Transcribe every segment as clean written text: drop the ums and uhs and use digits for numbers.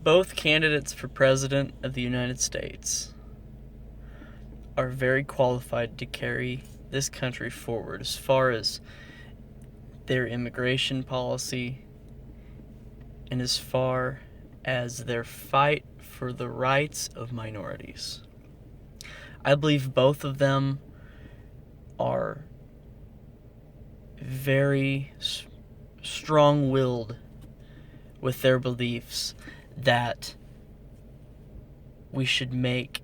Both candidates for President of the United States are very qualified to carry this country forward as far as their immigration policy and as far as their fight for the rights of minorities. I believe both of them are very strong-willed with their beliefs that we should make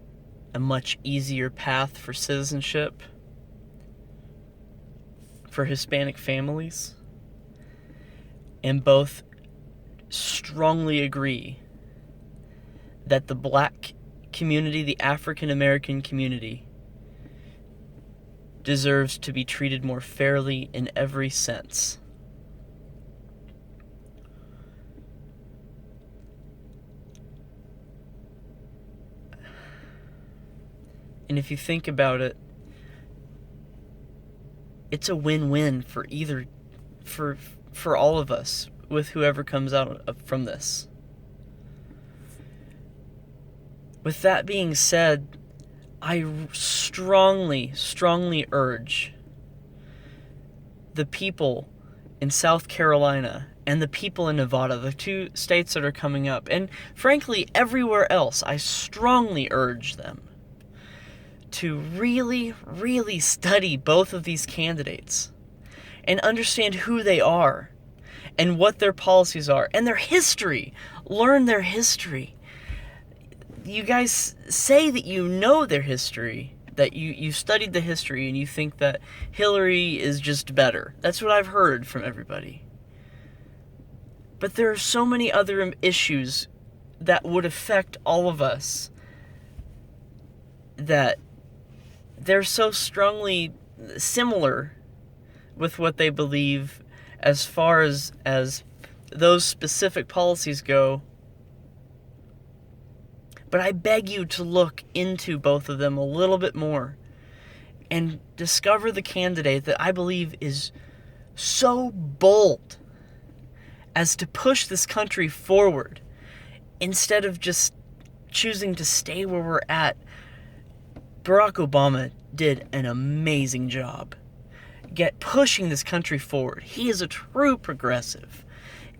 a much easier path for citizenship for Hispanic families, and both strongly agree that the black community, the African American community, deserves to be treated more fairly in every sense. And if you think about it, it's a win-win for for all of us with whoever comes out from this. With that being said, I strongly urge the people in South Carolina and the people in Nevada, the two states that are coming up, and frankly everywhere else, I strongly urge them to really study both of these candidates and understand who they are and what their policies are and their history. Learn their history. You guys say that you know their history, that you studied the history, and you think that Hillary is just better. That's what I've heard from everybody. But there are so many other issues that would affect all of us that they're so strongly similar with what they believe as far as those specific policies go. But I beg you to look into both of them a little bit more and discover the candidate that I believe is so bold as to push this country forward instead of just choosing to stay where we're at. Barack Obama did an amazing job pushing this country forward. He is a true progressive,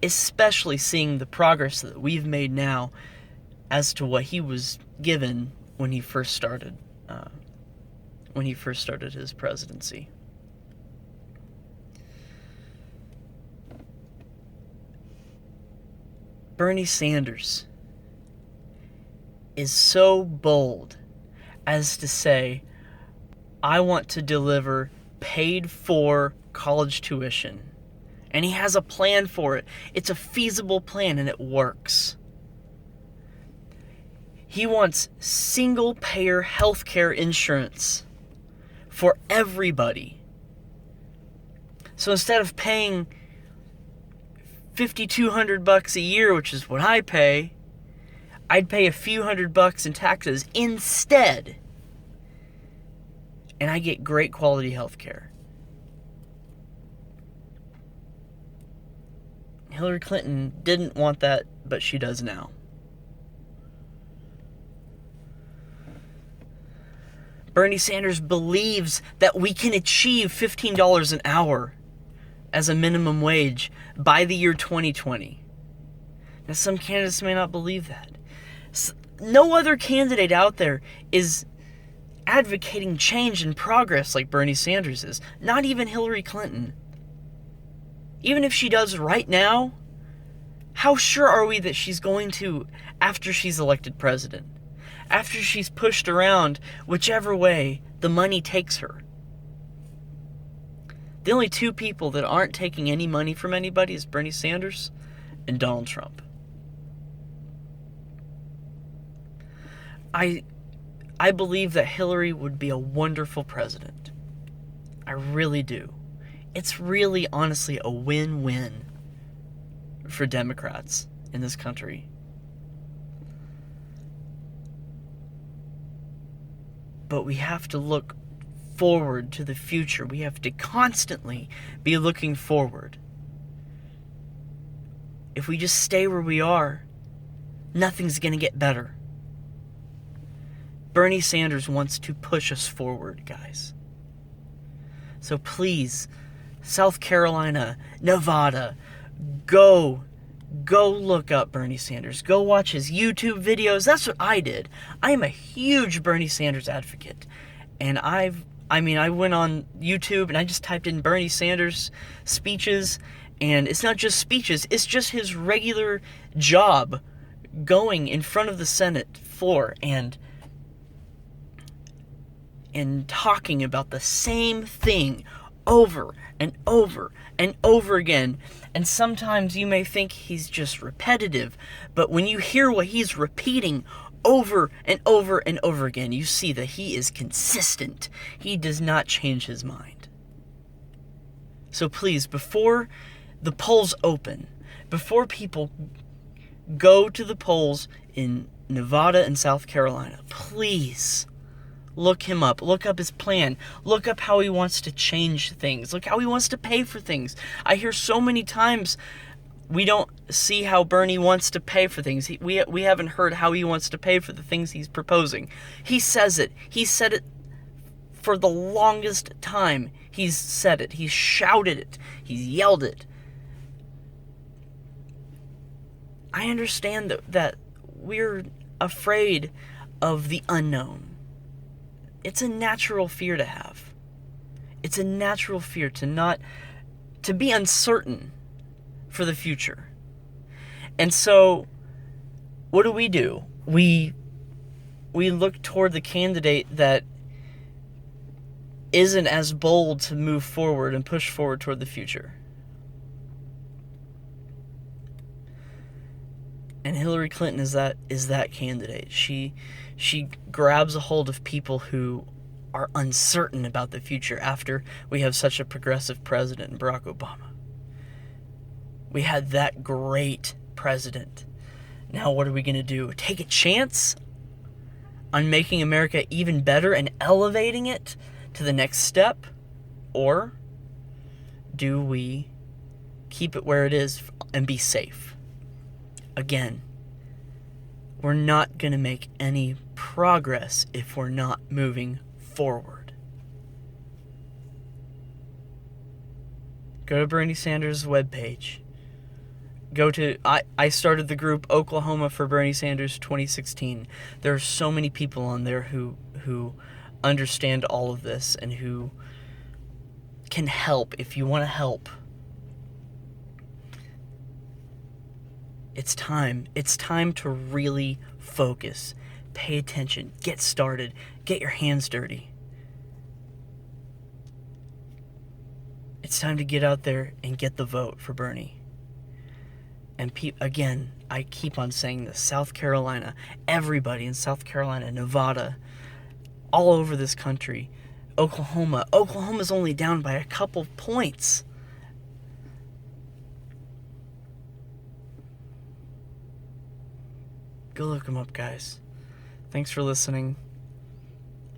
especially seeing the progress that we've made now as to what he was given when he first started his presidency. Bernie Sanders is so bold as to say, I want to deliver paid-for college tuition. And he has a plan for it. It's a feasible plan, and it works. He wants single-payer healthcare insurance for everybody. So instead of paying $5,200 a year, which is what I pay, I'd pay a few $100 in taxes instead. And I get great quality health care. Hillary Clinton didn't want that, but she does now. Bernie Sanders believes that we can achieve $15 an hour as a minimum wage by the year 2020. Now, some candidates may not believe that. No other candidate out there is advocating change and progress like Bernie Sanders is. Not even Hillary Clinton. Even if she does right now, how sure are we that she's going to after she's elected president? After she's pushed around whichever way the money takes her. The only two people that aren't taking any money from anybody is Bernie Sanders and Donald Trump. I believe that Hillary would be a wonderful president. I really do. It's really, honestly, a win-win for Democrats in this country. But we have to look forward to the future. We have to constantly be looking forward. If we just stay where we are, nothing's going to get better. Bernie Sanders wants to push us forward, guys. So please, South Carolina, Nevada, go look up Bernie Sanders. Go watch his YouTube videos. That's what I did. I am a huge Bernie Sanders advocate. And I went on YouTube and I just typed in Bernie Sanders speeches, and it's not just speeches, it's just his regular job going in front of the Senate floor and talking about the same thing over and over and over again. And sometimes you may think he's just repetitive, but when you hear what he's repeating over and over and over again, you see that he is consistent. He does not change his mind. So please, before the polls open, before people go to the polls in Nevada and South Carolina, please look him up. Look up his plan. Look up how he wants to change things. Look how he wants to pay for things. I hear so many times we don't see how Bernie wants to pay for things. We haven't heard how he wants to pay for the things he's proposing. He says it. He said it for the longest time. He's said it. He's shouted it. He's yelled it. I understand that we're afraid of the unknown. It's a natural fear to have. It's a natural fear to be uncertain for the future. And so, what do? We look toward the candidate that isn't as bold to move forward and push forward toward the future. And Hillary Clinton is that candidate. She grabs a hold of people who are uncertain about the future after we have such a progressive president in Barack Obama. We had that great president. Now what are we going to do? Take a chance on making America even better and elevating it to the next step? Or do we keep it where it is and be safe? Again, we're not going to make any progress if we're not moving forward. Go to Bernie Sanders' webpage. I started the group Oklahoma for Bernie Sanders 2016. There are so many people on there who understand all of this and who can help if you want to help. It's time. It's time to really focus. Pay attention. Get started. Get your hands dirty. It's time to get out there and get the vote for Bernie. And again, I keep on saying this. South Carolina, everybody in South Carolina, Nevada, all over this country, Oklahoma. Oklahoma's only down by a couple points. Go look them up, guys. Thanks for listening.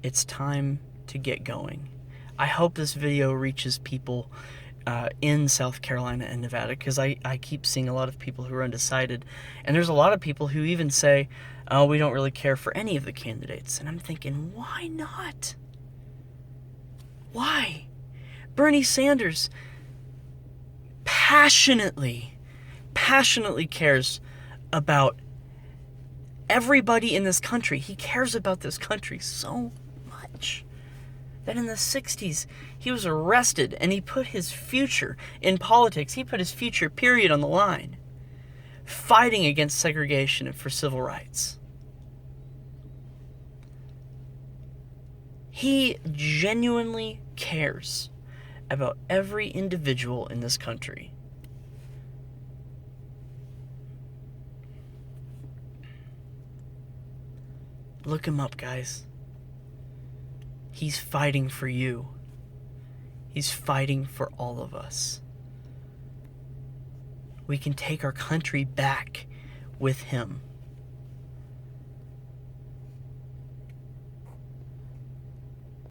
It's time to get going. I hope this video reaches people in South Carolina and Nevada, because I keep seeing a lot of people who are undecided. And there's a lot of people who even say, oh, we don't really care for any of the candidates. And I'm thinking, why not? Why? Bernie Sanders passionately cares about everybody in this country. He cares about this country so much that in the 60s, he was arrested and he put his future in politics. He put his future, period, on the line, fighting against segregation and for civil rights. He genuinely cares about every individual in this country. Look him up, guys. He's fighting for you. He's fighting for all of us. We can take our country back with him.